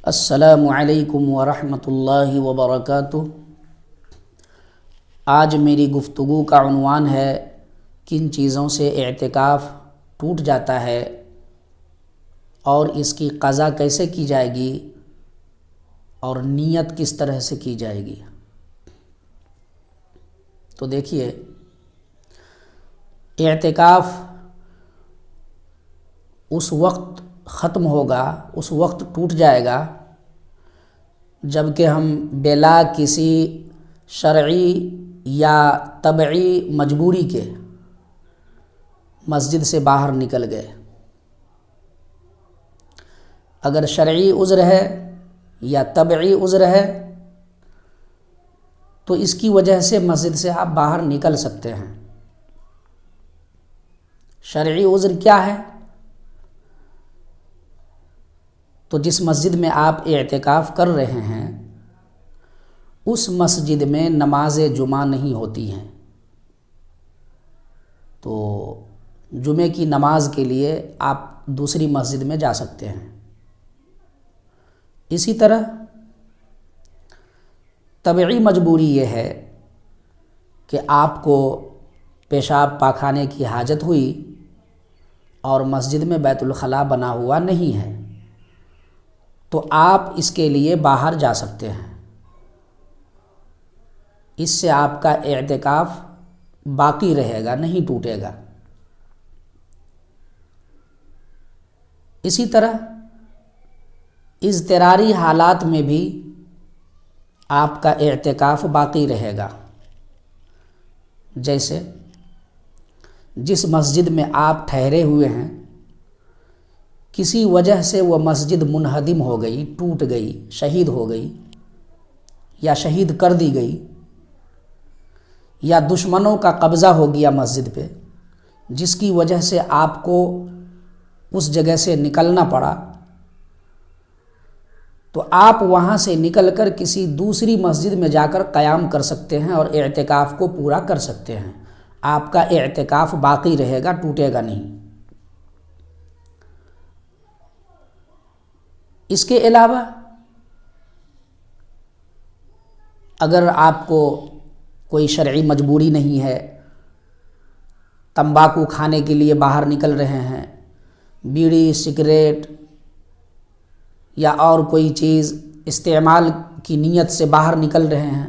السلام علیکم ورحمۃ اللہ وبرکاتہ۔ آج میری گفتگو کا عنوان ہے کن چیزوں سے اعتکاف ٹوٹ جاتا ہے اور اس کی قضا کیسے کی جائے گی اور نیت کس طرح سے کی جائے گی۔ تو دیکھیے، اعتکاف اس وقت ختم ہوگا، اس وقت ٹوٹ جائے گا جب کہ ہم بلا کسی شرعی یا طبعی مجبوری کے مسجد سے باہر نکل گئے۔ اگر شرعی عذر ہے یا طبعی عذر ہے تو اس کی وجہ سے مسجد سے آپ باہر نکل سکتے ہیں۔ شرعی عذر کیا ہے؟ تو جس مسجد میں آپ اعتکاف کر رہے ہیں اس مسجد میں نماز جمعہ نہیں ہوتی ہیں، تو جمعے کی نماز کے لیے آپ دوسری مسجد میں جا سکتے ہیں۔ اسی طرح طبعی مجبوری یہ ہے کہ آپ کو پیشاب پاخانے کی حاجت ہوئی اور مسجد میں بیت الخلاء بنا ہوا نہیں ہے، تو آپ اس کے لیے باہر جا سکتے ہیں۔ اس سے آپ کا اعتکاف باقی رہے گا، نہیں ٹوٹے گا۔ اسی طرح اضطراری حالات میں بھی آپ کا اعتکاف باقی رہے گا۔ جیسے جس مسجد میں آپ ٹھہرے ہوئے ہیں کسی وجہ سے وہ مسجد منہدم ہو گئی، ٹوٹ گئی، شہید ہو گئی یا شہید کر دی گئی، یا دشمنوں کا قبضہ ہو گیا مسجد پہ، جس کی وجہ سے آپ کو اس جگہ سے نکلنا پڑا، تو آپ وہاں سے نکل کر کسی دوسری مسجد میں جا کر قیام کر سکتے ہیں اور اعتکاف کو پورا کر سکتے ہیں۔ آپ کا اعتکاف باقی رہے گا، ٹوٹے گا نہیں۔ اس کے علاوہ اگر آپ کو کوئی شرعی مجبوری نہیں ہے، تمباکو کھانے کے لیے باہر نکل رہے ہیں، بیڑی، سگریٹ یا اور کوئی چیز استعمال کی نیت سے باہر نکل رہے ہیں،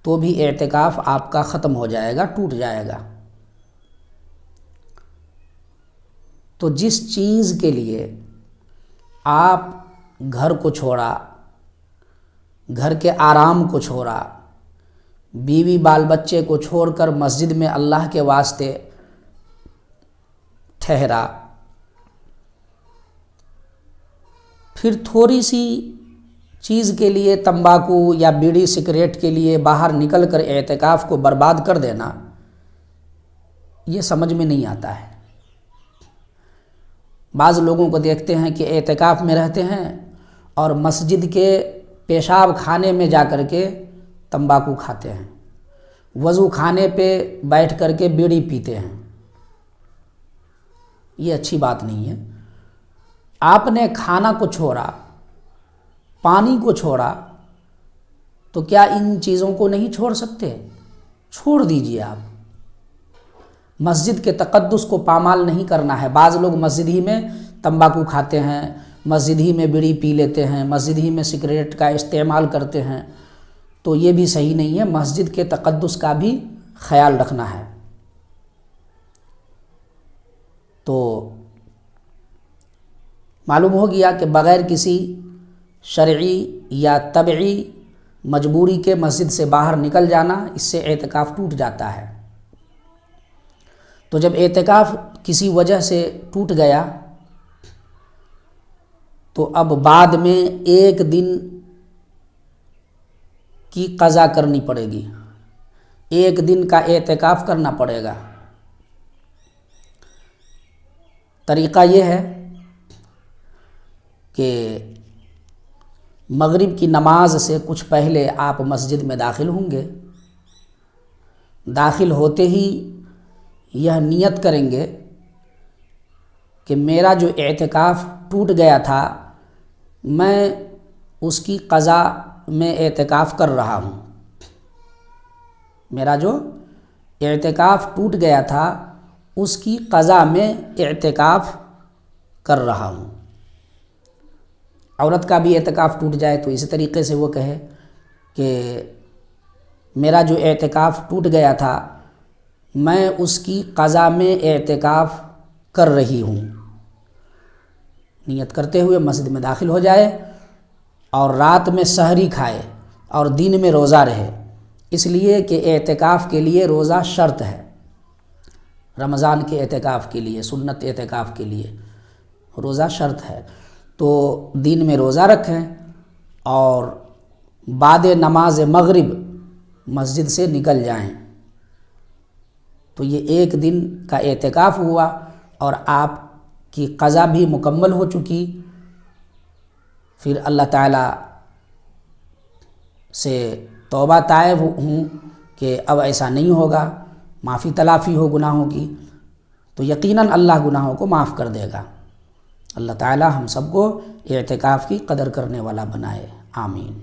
تو بھی اعتکاف آپ کا ختم ہو جائے گا، ٹوٹ جائے گا۔ تو جس چیز کے لیے آپ گھر کو چھوڑا، گھر کے آرام کو چھوڑا، بیوی بال بچے کو چھوڑ کر مسجد میں اللہ کے واسطے ٹھہرا، پھر تھوڑی سی چیز کے لیے، تمباکو یا بیڑی سگریٹ کے لیے باہر نکل کر اعتکاف کو برباد کر دینا، یہ سمجھ میں نہیں آتا ہے۔ بعض لوگوں کو دیکھتے ہیں کہ اعتکاف میں رہتے ہیں اور مسجد کے پیشاب خانے میں جا کر کے تمباکو کھاتے ہیں، وضو خانے پہ بیٹھ کر کے بیڑی پیتے ہیں۔ یہ اچھی بات نہیں ہے۔ آپ نے کھانا کو چھوڑا، پانی کو چھوڑا، تو کیا ان چیزوں کو نہیں چھوڑ سکتے؟ چھوڑ دیجئے۔ آپ مسجد کے تقدس کو پامال نہیں کرنا ہے۔ بعض لوگ مسجد ہی میں تمباکو کھاتے ہیں، مسجد ہی میں بیڑی پی لیتے ہیں، مسجد ہی میں سگریٹ کا استعمال کرتے ہیں، تو یہ بھی صحیح نہیں ہے۔ مسجد کے تقدس کا بھی خیال رکھنا ہے۔ تو معلوم ہو گیا کہ بغیر کسی شرعی یا طبعی مجبوری کے مسجد سے باہر نکل جانا، اس سے اعتکاف ٹوٹ جاتا ہے۔ تو جب اعتکاف کسی وجہ سے ٹوٹ گیا تو اب بعد میں ایک دن کی قضا کرنی پڑے گی، ایک دن کا اعتکاف کرنا پڑے گا۔ طریقہ یہ ہے کہ مغرب کی نماز سے کچھ پہلے آپ مسجد میں داخل ہوں گے۔ داخل ہوتے ہی یہ نیت کریں گے کہ میرا جو اعتکاف ٹوٹ گیا تھا میں اس کی قضا میں اعتکاف کر رہا ہوں، میرا جو اعتکاف ٹوٹ گیا تھا اس کی قضا میں اعتکاف کر رہا ہوں۔ عورت کا بھی اعتکاف ٹوٹ جائے تو اسی طریقے سے وہ کہے کہ میرا جو اعتکاف ٹوٹ گیا تھا میں اس کی قضا میں اعتکاف کر رہی ہوں، نیت کرتے ہوئے مسجد میں داخل ہو جائے اور رات میں سحری کھائے اور دن میں روزہ رہے، اس لیے کہ اعتکاف کے لیے روزہ شرط ہے، رمضان کے اعتکاف کے لیے، سنت اعتکاف کے لیے روزہ شرط ہے، تو دن میں روزہ رکھیں اور بعد نماز مغرب مسجد سے نکل جائیں، تو یہ ایک دن کا اعتکاف ہوا اور آپ کی قضا بھی مکمل ہو چکی۔ پھر اللہ تعالیٰ سے توبہ طائب ہوں کہ اب ایسا نہیں ہوگا، معافی تلافی ہو گناہوں کی، تو یقیناً اللہ گناہوں کو معاف کر دے گا۔ اللہ تعالیٰ ہم سب کو اعتکاف کی قدر کرنے والا بنائے، آمین۔